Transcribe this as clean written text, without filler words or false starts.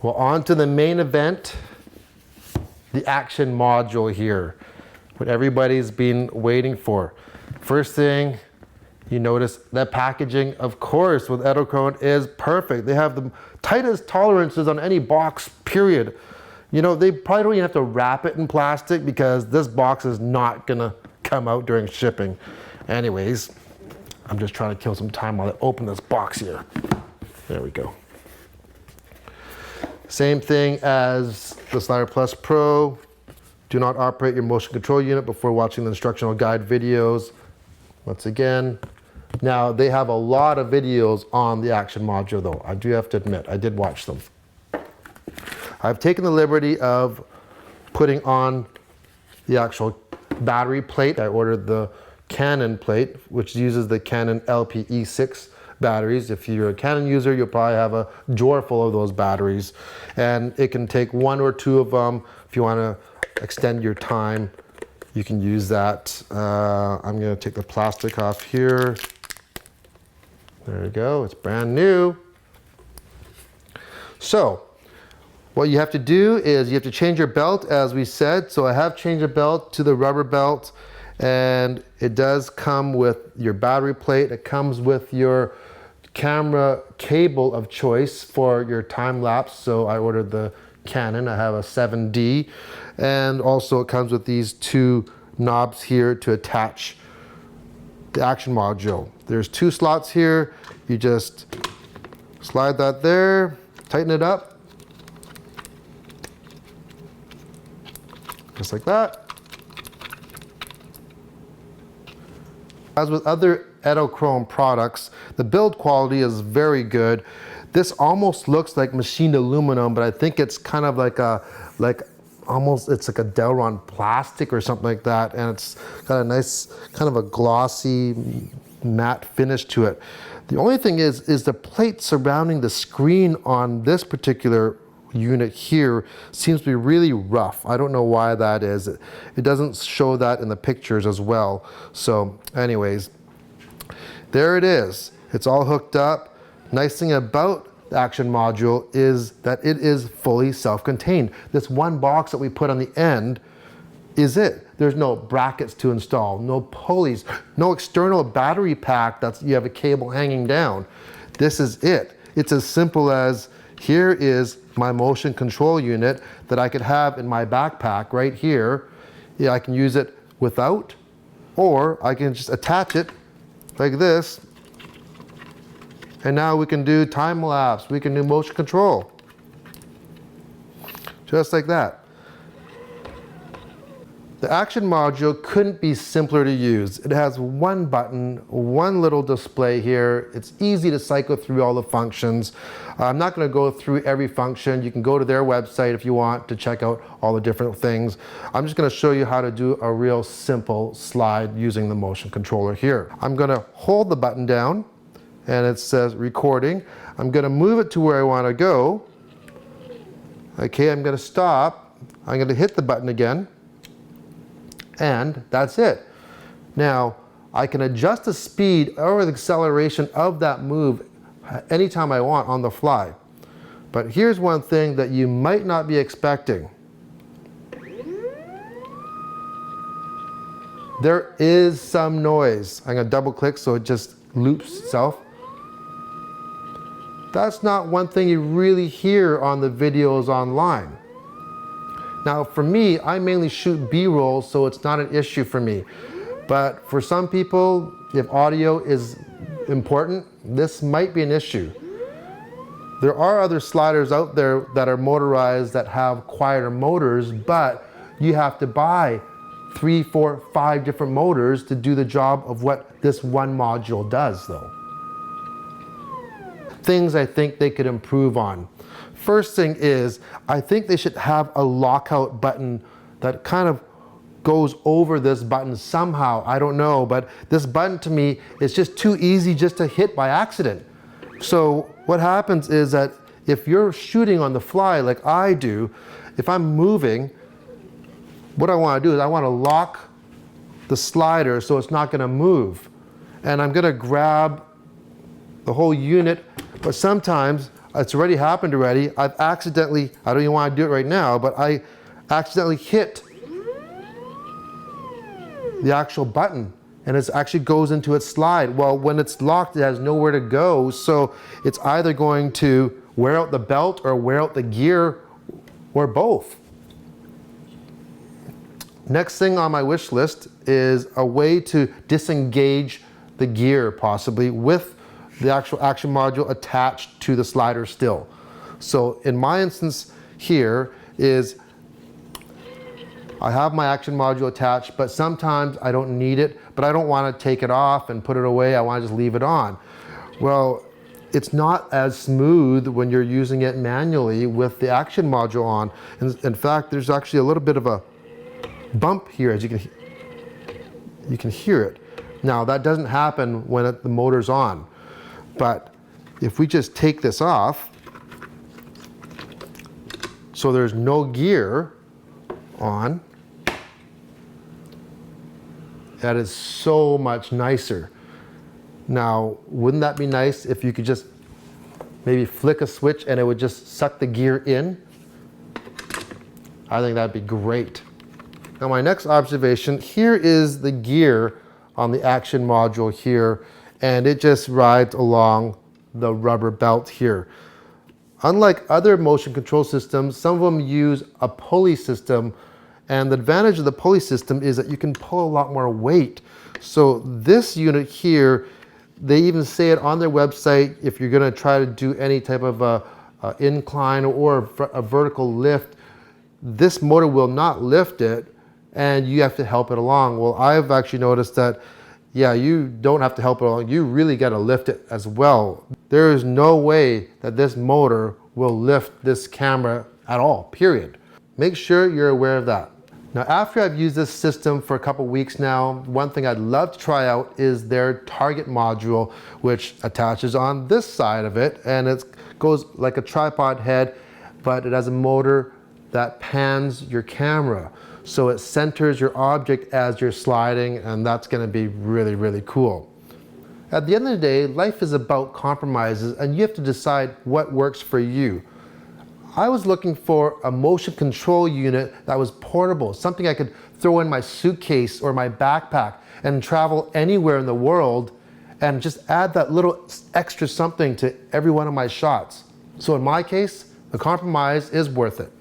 Well, on to the main event, the Action Module here, what everybody's been waiting for. First thing, you notice that packaging, of course, with Edelkrone is perfect. They have the tightest tolerances on any box, period. You know, they probably don't even have to wrap it in plastic because this box is not gonna come out during shipping. Anyways, I'm just trying to kill some time while I open this box here. There we go. Same thing as the Slider Plus Pro. Do not operate your motion control unit before watching the instructional guide videos. Once again, now they have a lot of videos on the Action Module though. I do have to admit, I did watch them. I've taken the liberty of putting on the actual battery plate. I ordered the Canon plate, which uses the Canon LPE6 batteries. If you're a Canon user, you'll probably have a drawer full of those batteries. And it can take 1 or 2 of them. If you want to extend your time, you can use that. I'm going to take the plastic off here. There you go. It's brand new. So, what you have to do is you have to change your belt, as we said. So I have changed the belt to the rubber belt, and it does come with your battery plate. It comes with your camera cable of choice for your time lapse. So I ordered the Canon. I have a 7D, and also it comes with these 2 knobs here to attach the Action Module. There's 2 slots here. You just slide that there, tighten it up, just like that. As with other Edelkrone products, the build quality is very good. This almost looks like machined aluminum, but I think it's kind of like almost it's like a Delron plastic or something like that, and it's got a nice kind of a glossy matte finish to it. The only thing is the plate surrounding the screen on this particular unit here seems to be really rough. I don't know why that is. It doesn't show that in the pictures as well. So anyways, there it is. It's all hooked up. Nice thing about the Action Module is that it is fully self-contained. This one box that we put on the end is it. There's no brackets to install, no pulleys, no external battery pack that's you have a cable hanging down. This is it. It's as simple as, here is my motion control unit that I could have in my backpack right here. Yeah, I can use it without, or I can just attach it like this, and now we can do time lapse, we can do motion control. Just like that. The Action Module couldn't be simpler to use. It has one button, one little display here. It's easy to cycle through all the functions. I'm not going to go through every function. You can go to their website if you want to check out all the different things. I'm just going to show you how to do a real simple slide using the motion controller here. I'm going to hold the button down, and it says recording. I'm going to move it to where I want to go. Okay, I'm going to stop. I'm going to hit the button again. And that's it. Now, I can adjust the speed or the acceleration of that move anytime I want on the fly. But here's one thing that you might not be expecting. There is some noise. I'm going to double click so it just loops itself. That's not one thing you really hear on the videos online. Now for me, I mainly shoot B-roll, so it's not an issue for me. But for some people, if audio is important, this might be an issue. There are other sliders out there that are motorized that have quieter motors, but you have to buy 3, 4, 5 different motors to do the job of what this one module does though. Things I think they could improve on. First thing is, I think they should have a lockout button that kind of goes over this button somehow. I don't know, but this button to me is just too easy just to hit by accident. So what happens is that if you're shooting on the fly like I do, if I'm moving, what I want to do is I want to lock the slider so it's not going to move. And I'm going to grab the whole unit, but sometimes it's already happened already. I've accidentally, I don't even want to do it right now, but I accidentally hit the actual button and it actually goes into its slide. Well, when it's locked, it has nowhere to go. So it's either going to wear out the belt or wear out the gear or both. Next thing on my wish list is a way to disengage the gear possibly with the actual action module attached to the slider still. So in my instance here is I have my action module attached, but sometimes I don't need it, but I don't want to take it off and put it away. I want to just leave it on. Well, it's not as smooth when you're using it manually with the action module on. In fact, there's actually a little bit of a bump here, as you can hear it. Now that doesn't happen when the motor's on, but if we just take this off, so there's no gear on, that is so much nicer. Now, wouldn't that be nice if you could just maybe flick a switch and it would just suck the gear in? I think that'd be great. Now my next observation, here is the gear on the action module here, and it just rides along the rubber belt here. Unlike other motion control systems, some of them use a pulley system, and the advantage of the pulley system is that you can pull a lot more weight. So this unit here, they even say it on their website, if you're gonna try to do any type of a incline or a vertical lift, this motor will not lift it, and you have to help it along. Well, I've actually noticed that, yeah, you don't have to help it along. You really got to lift it as well. There is no way that this motor will lift this camera at all, period. Make sure you're aware of that. Now, after I've used this system for a couple weeks now, one thing I'd love to try out is their target module, which attaches on this side of it, and it goes like a tripod head, but it has a motor that pans your camera. So it centers your object as you're sliding, and that's going to be really, really cool. At the end of the day, life is about compromises, and you have to decide what works for you. I was looking for a motion control unit that was portable, something I could throw in my suitcase or my backpack and travel anywhere in the world and just add that little extra something to every one of my shots. So in my case, the compromise is worth it.